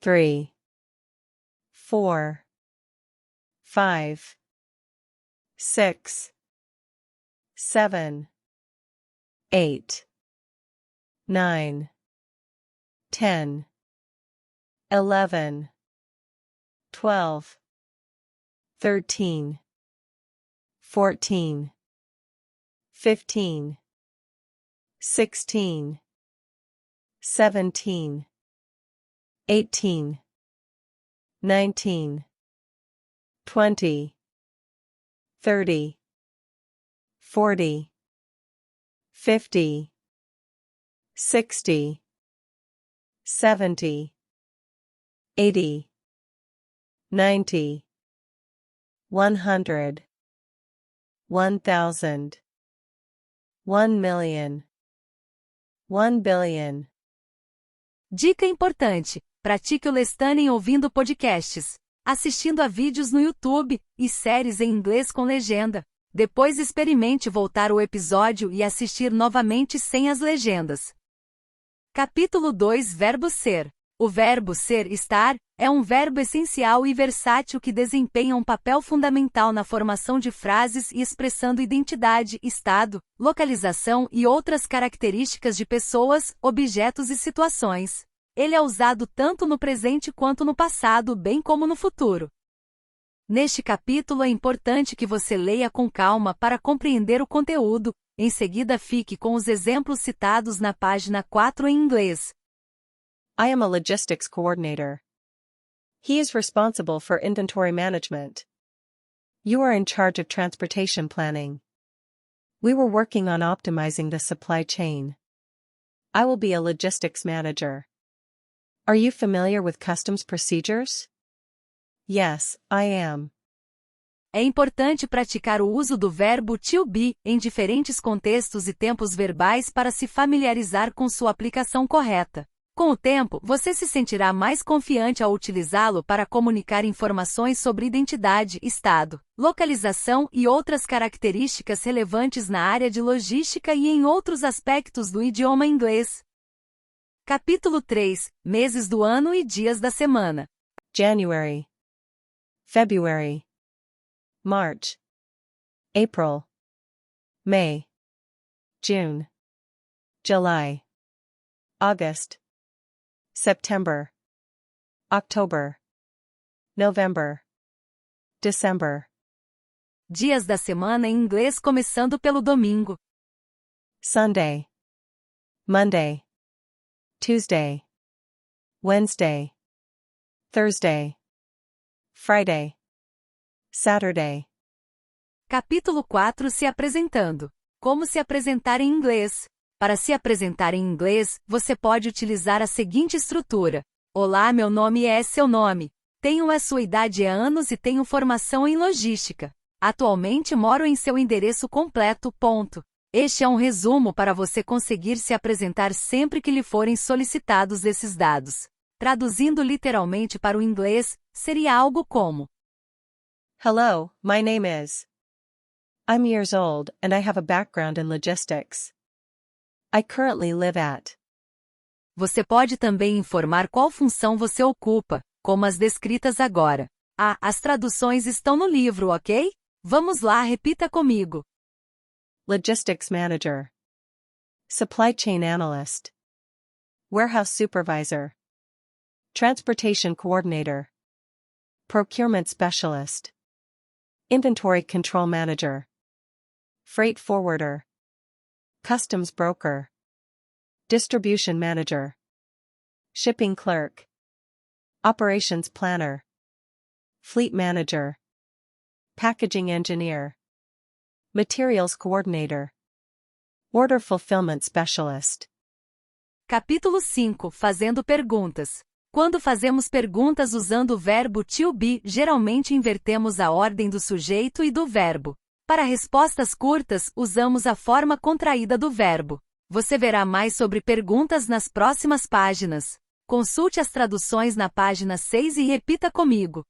3, 4, 5, 6, 7, 8, 9, 10. 11, 12, 13, 14, 15, 16, 17, 18, 19, 20, 30, 40, 50, 60, 70, 80, 90, 100, 1000, 1 million, 1 billion. Dica importante: pratique o listening ouvindo podcasts, assistindo a vídeos no YouTube e séries em inglês com legenda. Depois experimente voltar o episódio e assistir novamente sem as legendas. Capítulo 2 Verbo ser. O verbo ser, estar, é um verbo essencial e versátil que desempenha um papel fundamental na formação de frases e expressando identidade, estado, localização e outras características de pessoas, objetos e situações. Ele é usado tanto no presente quanto no passado, bem como no futuro. Neste capítulo é importante que você leia com calma para compreender o conteúdo. Em seguida, fique com os exemplos citados na página 4 em inglês. I am a logistics coordinator. He is responsible for inventory management. You are in charge of transportation planning. We were working on optimizing the supply chain. I will be a logistics manager. Are you familiar with customs procedures? Yes, I am. É importante praticar o uso do verbo to be em diferentes contextos e tempos verbais para se familiarizar com sua aplicação correta. Com o tempo, você se sentirá mais confiante ao utilizá-lo para comunicar informações sobre identidade, estado, localização e outras características relevantes na área de logística e em outros aspectos do idioma inglês. Capítulo 3 – Meses do ano e dias da semana. January, February, March, April, May, June, July, August, September, October, November, December. Dias da semana em inglês começando pelo domingo. Sunday, Monday, Tuesday, Wednesday, Thursday, Friday, Saturday. Capítulo 4 Se apresentando. Como se apresentar em inglês. Para se apresentar em inglês, você pode utilizar a seguinte estrutura. Olá, meu nome é seu nome. Tenho a sua idade anos e tenho formação em logística. Atualmente moro em seu endereço completo. Ponto. Este é um resumo para você conseguir se apresentar sempre que lhe forem solicitados esses dados. Traduzindo literalmente para o inglês, seria algo como: Hello, my name is. I'm years old and I have a background in logistics. I currently live at. Você pode também informar qual função você ocupa, como as descritas agora. As traduções estão no livro, ok? Vamos lá, repita comigo. Logistics Manager, Supply Chain Analyst, Warehouse Supervisor, Transportation Coordinator, Procurement Specialist, Inventory Control Manager, Freight Forwarder, Customs Broker, Distribution Manager, Shipping Clerk, Operations Planner, Fleet Manager, Packaging Engineer, Materials Coordinator, Order Fulfillment Specialist. Capítulo 5 Fazendo perguntas. Quando fazemos perguntas usando o verbo to be, geralmente invertemos a ordem do sujeito e do verbo. Para respostas curtas, usamos a forma contraída do verbo. Você verá mais sobre perguntas nas próximas páginas. Consulte as traduções na página 6 e repita comigo.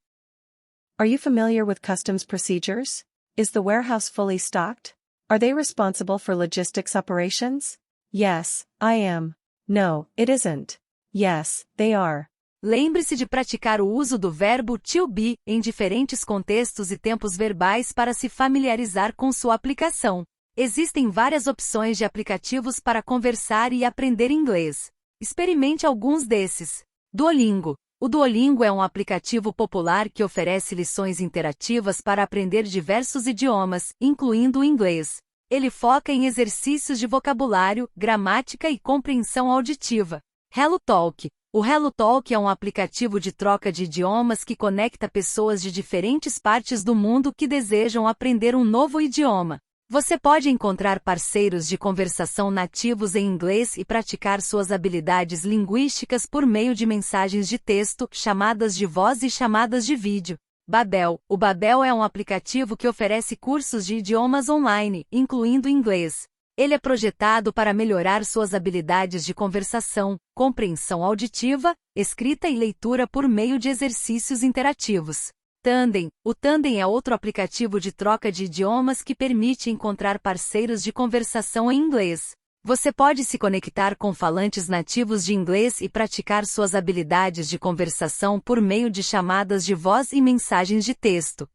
Are you familiar with customs procedures? Is the warehouse fully stocked? Are they responsible for logistics operations? Yes, I am. No, it isn't. Yes, they are. Lembre-se de praticar o uso do verbo to be em diferentes contextos e tempos verbais para se familiarizar com sua aplicação. Existem várias opções de aplicativos para conversar e aprender inglês. Experimente alguns desses. Duolingo. O Duolingo é um aplicativo popular que oferece lições interativas para aprender diversos idiomas, incluindo o inglês. Ele foca em exercícios de vocabulário, gramática e compreensão auditiva. HelloTalk. O HelloTalk é um aplicativo de troca de idiomas que conecta pessoas de diferentes partes do mundo que desejam aprender um novo idioma. Você pode encontrar parceiros de conversação nativos em inglês e praticar suas habilidades linguísticas por meio de mensagens de texto, chamadas de voz e chamadas de vídeo. Babel. O Babel é um aplicativo que oferece cursos de idiomas online, incluindo inglês. Ele é projetado para melhorar suas habilidades de conversação, compreensão auditiva, escrita e leitura por meio de exercícios interativos. Tandem. O Tandem é outro aplicativo de troca de idiomas que permite encontrar parceiros de conversação em inglês. Você pode se conectar com falantes nativos de inglês e praticar suas habilidades de conversação por meio de chamadas de voz e mensagens de texto.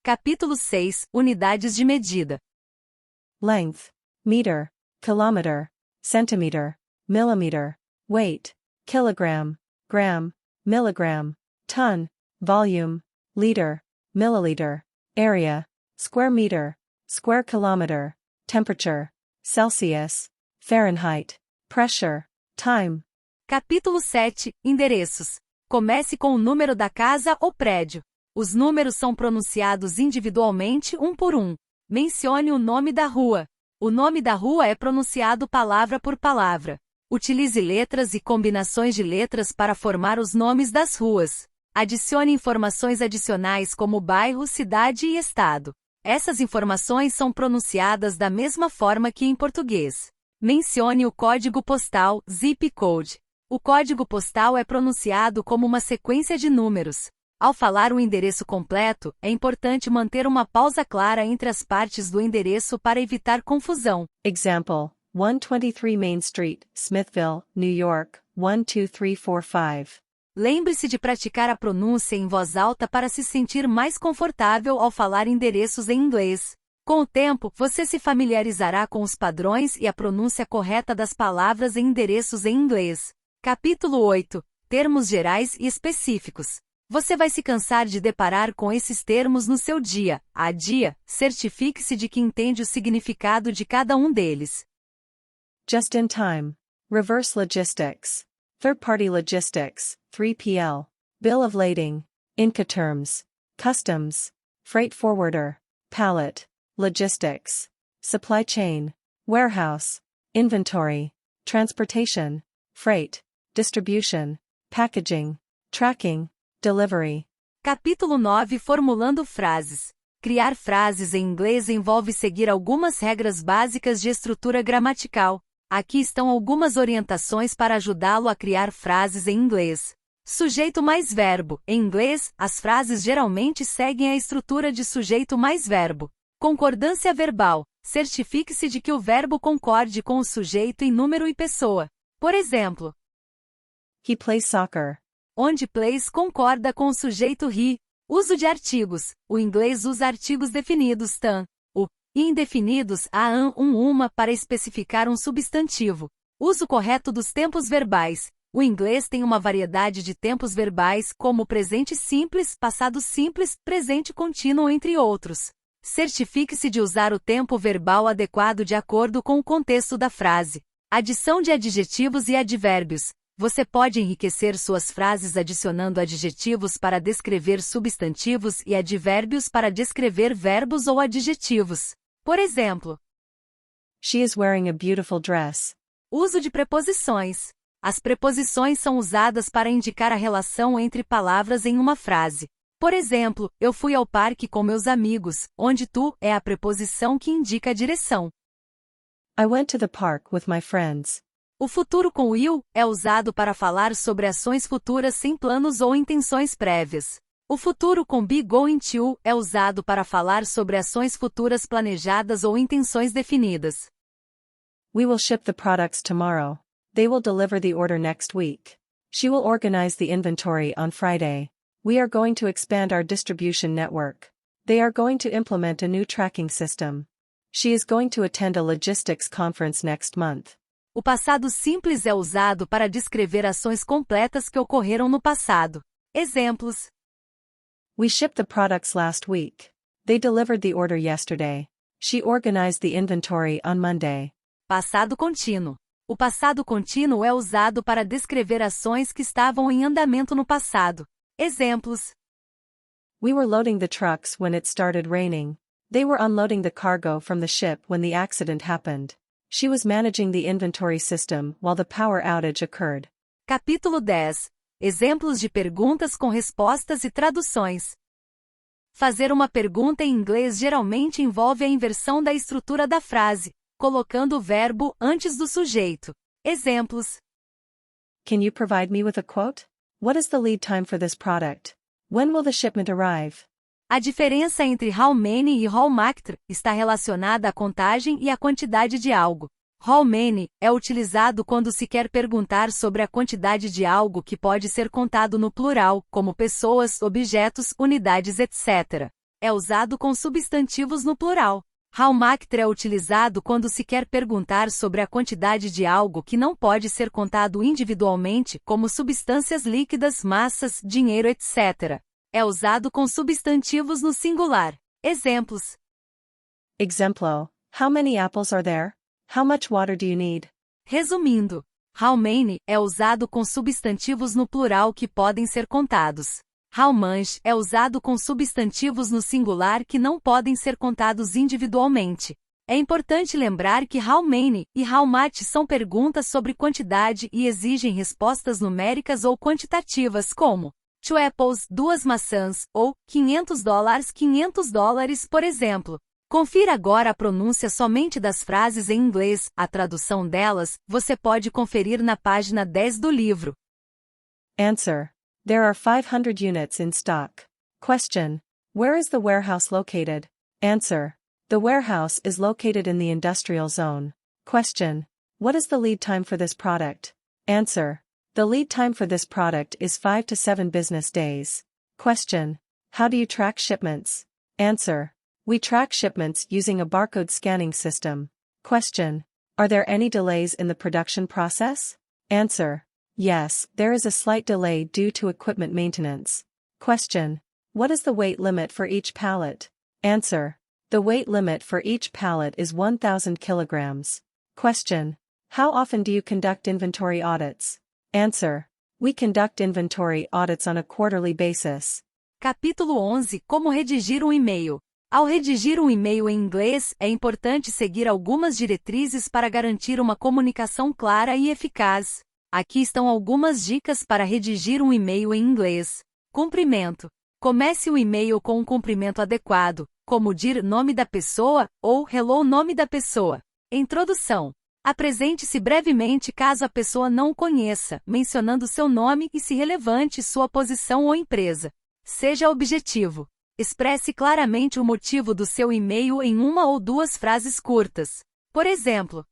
Capítulo 6. Unidades de medida. Length, meter, kilometer, centimeter, millimeter, weight, kilogram, gram, milligram, ton, volume, liter, milliliter, area, square meter, square kilometer, temperature, Celsius, Fahrenheit, pressure, time. Capítulo 7. Endereços. Comece com o número da casa ou prédio. Os números são pronunciados individualmente um por um. Mencione o nome da rua. O nome da rua é pronunciado palavra por palavra. Utilize letras e combinações de letras para formar os nomes das ruas. Adicione informações adicionais como bairro, cidade e estado. Essas informações são pronunciadas da mesma forma que em português. Mencione o código postal, zip code. O código postal é pronunciado como uma sequência de números. Ao falar o endereço completo, é importante manter uma pausa clara entre as partes do endereço para evitar confusão. Example, 123 Main Street, Smithville, New York, 12345. Lembre-se de praticar a pronúncia em voz alta para se sentir mais confortável ao falar endereços em inglês. Com o tempo, você se familiarizará com os padrões e a pronúncia correta das palavras em endereços em inglês. Capítulo 8. Termos gerais e específicos. Você vai se cansar de deparar com esses termos no seu dia a dia. Certifique-se de que entende o significado de cada um deles. Just in time. Reverse logistics. Third-party logistics, 3PL. Bill of lading. Incoterms. Customs. Freight forwarder. Pallet. Logistics. Supply chain. Warehouse. Inventory. Transportation. Freight. Distribution. Packaging. Tracking. Delivery. Capítulo 9. Formulando frases. Criar frases em inglês envolve seguir algumas regras básicas de estrutura gramatical. Aqui estão algumas orientações para ajudá-lo a criar frases em inglês. Sujeito mais verbo. Em inglês, as frases geralmente seguem a estrutura de sujeito mais verbo. Concordância verbal. Certifique-se de que o verbo concorde com o sujeito em número e pessoa. Por exemplo, He plays soccer. onde plays concorda com o sujeito he. Uso de artigos. O inglês usa artigos definidos tan, o, e indefinidos a, an, uma para especificar um substantivo. Uso correto dos tempos verbais. O inglês tem uma variedade de tempos verbais como presente simples, passado simples, presente contínuo, entre outros. Certifique-se de usar o tempo verbal adequado de acordo com o contexto da frase. Adição de adjetivos e advérbios. Você pode enriquecer suas frases adicionando adjetivos para descrever substantivos e advérbios para descrever verbos ou adjetivos. Por exemplo, She is wearing a beautiful dress. uso de preposições. As preposições são usadas para indicar a relação entre palavras em uma frase. Por exemplo, eu fui ao parque com meus amigos, onde tu é a preposição que indica a direção. I went to the park with my friends. O futuro com will é usado para falar sobre ações futuras sem planos ou intenções prévias. O futuro com be going to é usado para falar sobre ações futuras planejadas ou intenções definidas. We will ship the products tomorrow. They will deliver the order next week. She will organize the inventory on Friday. We are going to expand our distribution network. They are going to implement a new tracking system. She is going to attend a logistics conference next month. O passado simples é usado para descrever ações completas que ocorreram no passado. Exemplos: We shipped the products last week. They delivered the order yesterday. She organized the inventory on Monday. Passado contínuo. O passado contínuo é usado para descrever ações que estavam em andamento no passado. Exemplos: We were loading the trucks when it started raining. They were unloading the cargo from the ship when the accident happened. She was managing the inventory system while the power outage occurred. Capítulo 10. Exemplos de perguntas com respostas e traduções. Fazer uma pergunta em inglês geralmente envolve a inversão da estrutura da frase, colocando o verbo antes do sujeito. Exemplos: Can you provide me with a quote? What is the lead time for this product? When will the shipment arrive? A diferença entre how many e how much está relacionada à contagem e à quantidade de algo. How many é utilizado quando se quer perguntar sobre a quantidade de algo que pode ser contado no plural, como pessoas, objetos, unidades, etc. É usado com substantivos no plural. How much é utilizado quando se quer perguntar sobre a quantidade de algo que não pode ser contado individualmente, como substâncias líquidas, massas, dinheiro, etc. É usado com substantivos no singular. Exemplos: Exemplo: How many apples are there? How much water do you need? Resumindo, how many é usado com substantivos no plural que podem ser contados. How much é usado com substantivos no singular que não podem ser contados individualmente. É importante lembrar que how many e how much são perguntas sobre quantidade e exigem respostas numéricas ou quantitativas como 2 apples, 2 maçãs, ou $500, $500, por exemplo. Confira agora a pronúncia somente das frases em inglês, a tradução delas, você pode conferir na página 10 do livro. Answer: There are 500 units in stock. Question: Where is the warehouse located? Answer: The warehouse is located in the industrial zone. Question: What is the lead time for this product? Answer: The lead time for this product is 5 to 7 business days. Question: How do you track shipments? Answer: We track shipments using a barcode scanning system. Question: Are there any delays in the production process? Answer: Yes, there is a slight delay due to equipment maintenance. Question: What is the weight limit for each pallet? Answer: The weight limit for each pallet is 1,000 kilograms. Question: How often do you conduct inventory audits? Answer: We conduct inventory audits on a quarterly basis. Capítulo 11. Como redigir um e-mail. Ao redigir um e-mail em inglês, é importante seguir algumas diretrizes para garantir uma comunicação clara e eficaz. Aqui estão algumas dicas para redigir um e-mail em inglês. Cumprimento. Comece o e-mail com um cumprimento adequado, como dir nome da pessoa ou hello nome da pessoa. Introdução. Apresente-se brevemente caso a pessoa não o conheça, mencionando seu nome e, se relevante, sua posição ou empresa. Seja objetivo. Expresse claramente o motivo do seu e-mail em uma ou duas frases curtas. Por exemplo: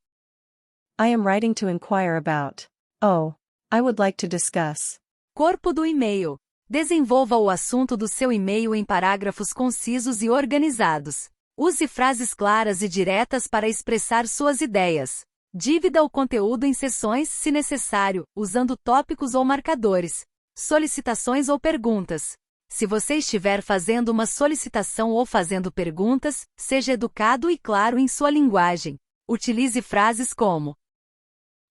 I am writing to inquire about. Oh, I would like to discuss. Corpo do e-mail. Desenvolva o assunto do seu e-mail em parágrafos concisos e organizados. Use frases claras e diretas para expressar suas ideias. Divida o conteúdo em seções, se necessário, usando tópicos ou marcadores. Solicitações ou perguntas. Se você estiver fazendo uma solicitação ou fazendo perguntas, seja educado e claro em sua linguagem. Utilize frases como: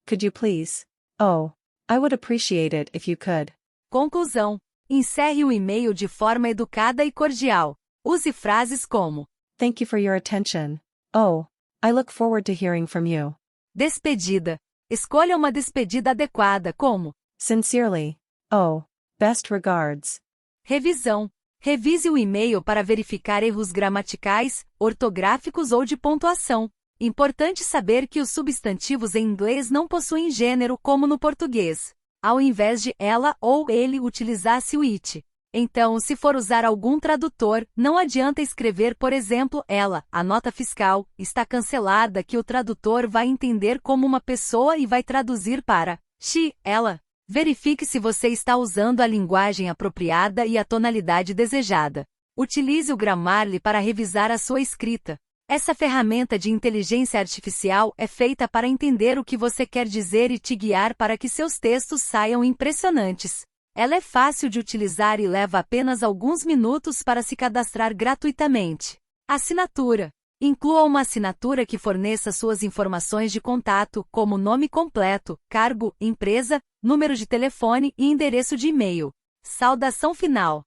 Could you please? Oh, I would appreciate it if you could. Conclusão. Encerre o e-mail de forma educada e cordial. Use frases como: Thank you for your attention. Oh, I look forward to hearing from you. Despedida. Escolha uma despedida adequada como: Sincerely. Oh, best regards. Revisão. Revise o e-mail para verificar erros gramaticais, ortográficos ou de pontuação. Importante saber que os substantivos em inglês não possuem gênero como no português. Ao invés de ela ou ele, utilizasse o it. Então, se for usar algum tradutor, não adianta escrever, por exemplo, ela, a nota fiscal, está cancelada, que o tradutor vai entender como uma pessoa e vai traduzir para she, ela. Verifique se você está usando a linguagem apropriada e a tonalidade desejada. Utilize o Grammarly para revisar a sua escrita. Essa ferramenta de inteligência artificial é feita para entender o que você quer dizer e te guiar para que seus textos saiam impressionantes. Ela é fácil de utilizar e leva apenas alguns minutos para se cadastrar gratuitamente. Assinatura. Inclua uma assinatura que forneça suas informações de contato, como nome completo, cargo, empresa, número de telefone e endereço de e-mail. Saudação final.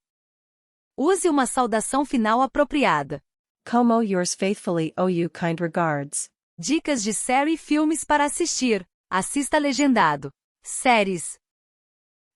Use uma saudação final apropriada. Como yours faithfully, OU kind regards. Dicas de série e filmes para assistir. Assista legendado. Séries.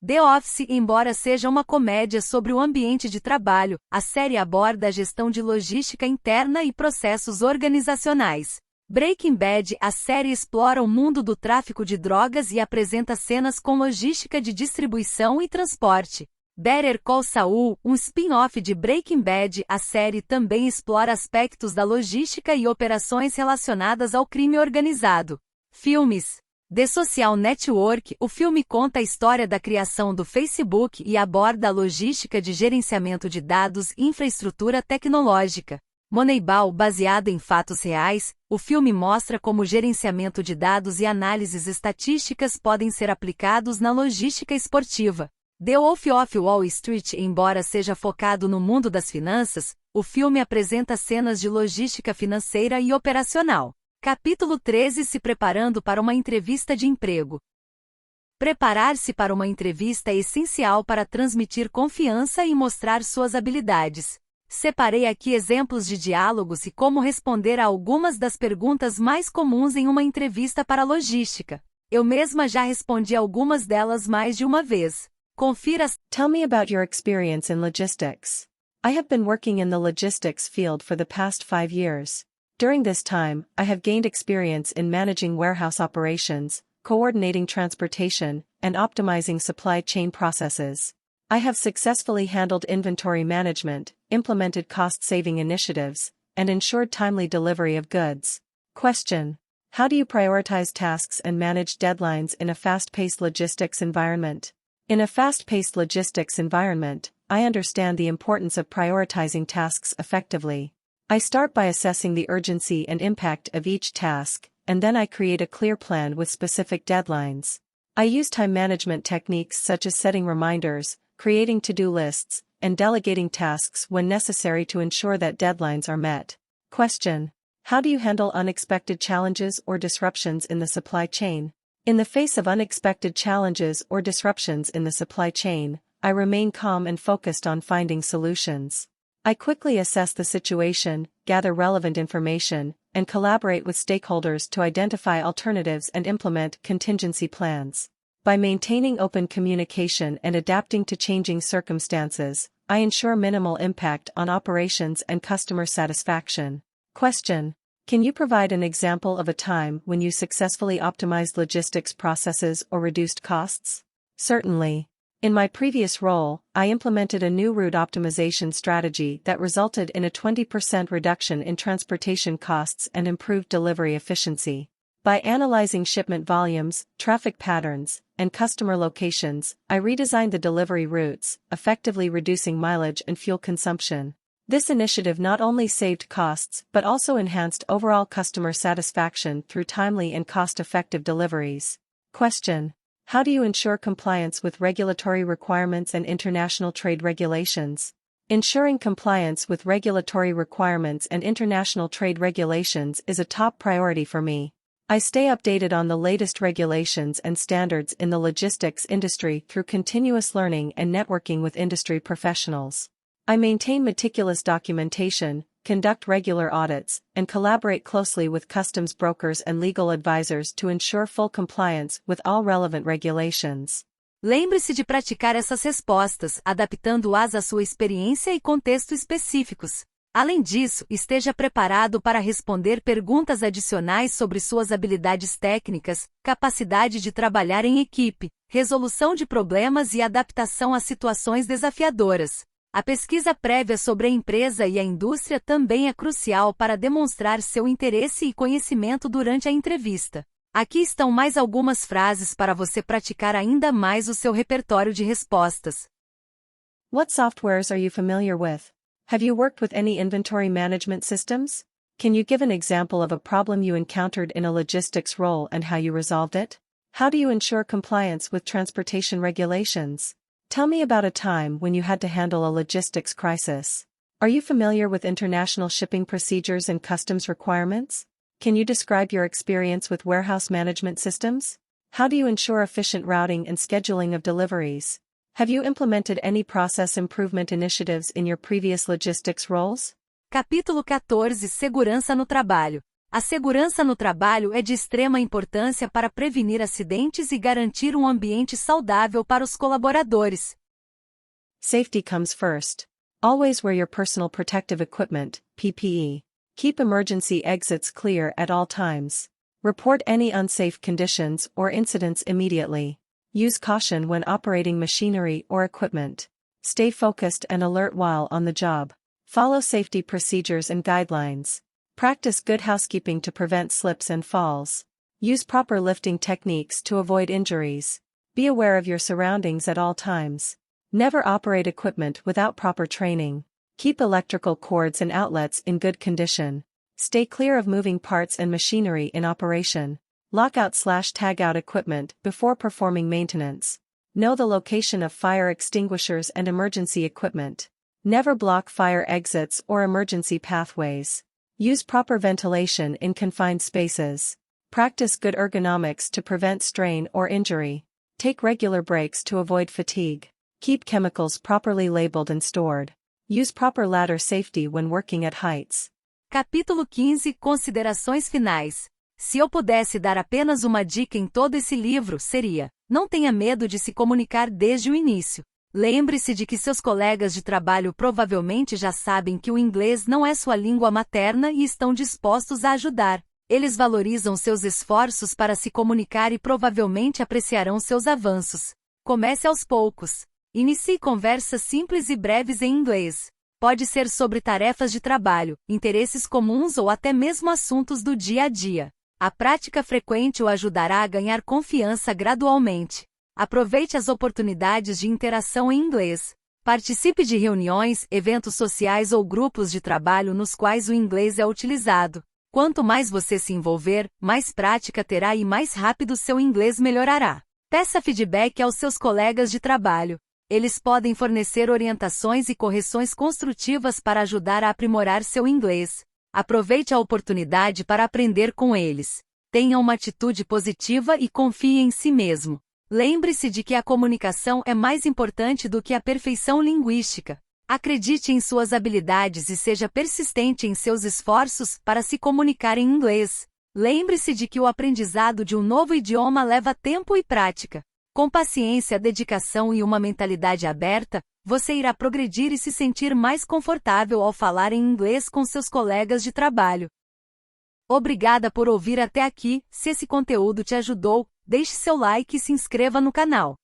The Office, embora seja uma comédia sobre o ambiente de trabalho, a série aborda a gestão de logística interna e processos organizacionais. Breaking Bad, a série explora o mundo do tráfico de drogas e apresenta cenas com logística de distribuição e transporte. Better Call Saul, um spin-off de Breaking Bad, a série também explora aspectos da logística e operações relacionadas ao crime organizado. Filmes. The Social Network, o filme conta a história da criação do Facebook e aborda a logística de gerenciamento de dados e infraestrutura tecnológica. Moneyball, baseado em fatos reais, o filme mostra como o gerenciamento de dados e análises estatísticas podem ser aplicados na logística esportiva. The Wolf of Wall Street, embora seja focado no mundo das finanças, o filme apresenta cenas de logística financeira e operacional. Capítulo 13. Se preparando para uma entrevista de emprego. Preparar-se para uma entrevista é essencial para transmitir confiança e mostrar suas habilidades. Separei aqui exemplos de diálogos e como responder a algumas das perguntas mais comuns em uma entrevista para logística. Eu mesma já respondi algumas delas mais de uma vez. Confira. Tell me about your experience in logistics. I have been working in the logistics field for the past 5 years. During this time, I have gained experience in managing warehouse operations, coordinating transportation, and optimizing supply chain processes. I have successfully handled inventory management, implemented cost-saving initiatives, and ensured timely delivery of goods. Question: how do you prioritize tasks and manage deadlines in a fast-paced logistics environment? In a fast-paced logistics environment, I understand the importance of prioritizing tasks effectively. I start by assessing the urgency and impact of each task, and then I create a clear plan with specific deadlines. I use time management techniques such as setting reminders, creating to-do lists, and delegating tasks when necessary to ensure that deadlines are met. Question: how do you handle unexpected challenges or disruptions in the supply chain? In the face of unexpected challenges or disruptions in the supply chain, I remain calm and focused on finding solutions. I quickly assess the situation, gather relevant information, and collaborate with stakeholders to identify alternatives and implement contingency plans. By maintaining open communication and adapting to changing circumstances, I ensure minimal impact on operations and customer satisfaction. Question: can you provide an example of a time when you successfully optimized logistics processes or reduced costs? Certainly. In my previous role, I implemented a new route optimization strategy that resulted in a 20% reduction in transportation costs and improved delivery efficiency. By analyzing shipment volumes, traffic patterns, and customer locations, I redesigned the delivery routes, effectively reducing mileage and fuel consumption. This initiative not only saved costs but also enhanced overall customer satisfaction through timely and cost-effective deliveries. Question: how do you ensure compliance with regulatory requirements and international trade regulations? Ensuring compliance with regulatory requirements and international trade regulations is a top priority for me. I stay updated on the latest regulations and standards in the logistics industry through continuous learning and networking with industry professionals. I maintain meticulous documentation, conduct regular audits, and collaborate closely with customs brokers and legal advisors to ensure full compliance with all relevant regulations. Lembre-se de praticar essas respostas, adaptando-as à sua experiência e contexto específicos. Além disso, esteja preparado para responder perguntas adicionais sobre suas habilidades técnicas, capacidade de trabalhar em equipe, resolução de problemas e adaptação a situações desafiadoras. A pesquisa prévia sobre a empresa e a indústria também é crucial para demonstrar seu interesse e conhecimento durante a entrevista. Aqui estão mais algumas frases para você praticar ainda mais o seu repertório de respostas. What softwares are you familiar with? Have you worked with any inventory management systems? Can you give an example of a problem you encountered in a logistics role and how you resolved it? How do you ensure compliance with transportation regulations? Tell me about a time when you had to handle a logistics crisis. Are you familiar with international shipping procedures and customs requirements? Can you describe your experience with warehouse management systems? How do you ensure efficient routing and scheduling of deliveries? Have you implemented any process improvement initiatives in your previous logistics roles? Capítulo 14 Segurança no Trabalho. A segurança no trabalho é de extrema importância para prevenir acidentes e garantir um ambiente saudável para os colaboradores. Safety comes first. Always wear your personal protective equipment, PPE. Keep emergency exits clear at all times. Report any unsafe conditions or incidents immediately. Use caution when operating machinery or equipment. Stay focused and alert while on the job. Follow safety procedures and guidelines. Practice good housekeeping to prevent slips and falls. Use proper lifting techniques to avoid injuries. Be aware of your surroundings at all times. Never operate equipment without proper training. Keep electrical cords and outlets in good condition. Stay clear of moving parts and machinery in operation. Lock out/tag out equipment before performing maintenance. Know the location of fire extinguishers and emergency equipment. Never block fire exits or emergency pathways. Use proper ventilation in confined spaces. Practice good ergonomics to prevent strain or injury. Take regular breaks to avoid fatigue. Keep chemicals properly labeled and stored. Use proper ladder safety when working at heights. Capítulo 15 Considerações finais. Se eu pudesse dar apenas uma dica em todo esse livro, seria: não tenha medo de se comunicar desde o início. Lembre-se de que seus colegas de trabalho provavelmente já sabem que o inglês não é sua língua materna e estão dispostos a ajudar. Eles valorizam seus esforços para se comunicar e provavelmente apreciarão seus avanços. Comece aos poucos. Inicie conversas simples e breves em inglês. Pode ser sobre tarefas de trabalho, interesses comuns ou até mesmo assuntos do dia a dia. A prática frequente o ajudará a ganhar confiança gradualmente. Aproveite as oportunidades de interação em inglês. Participe de reuniões, eventos sociais ou grupos de trabalho nos quais o inglês é utilizado. Quanto mais você se envolver, mais prática terá e mais rápido seu inglês melhorará. Peça feedback aos seus colegas de trabalho. Eles podem fornecer orientações e correções construtivas para ajudar a aprimorar seu inglês. Aproveite a oportunidade para aprender com eles. Tenha uma atitude positiva e confie em si mesmo. Lembre-se de que a comunicação é mais importante do que a perfeição linguística. Acredite em suas habilidades e seja persistente em seus esforços para se comunicar em inglês. Lembre-se de que o aprendizado de um novo idioma leva tempo e prática. Com paciência, dedicação e uma mentalidade aberta, você irá progredir e se sentir mais confortável ao falar em inglês com seus colegas de trabalho. Obrigada por ouvir até aqui. Se esse conteúdo te ajudou, deixe seu like e se inscreva no canal.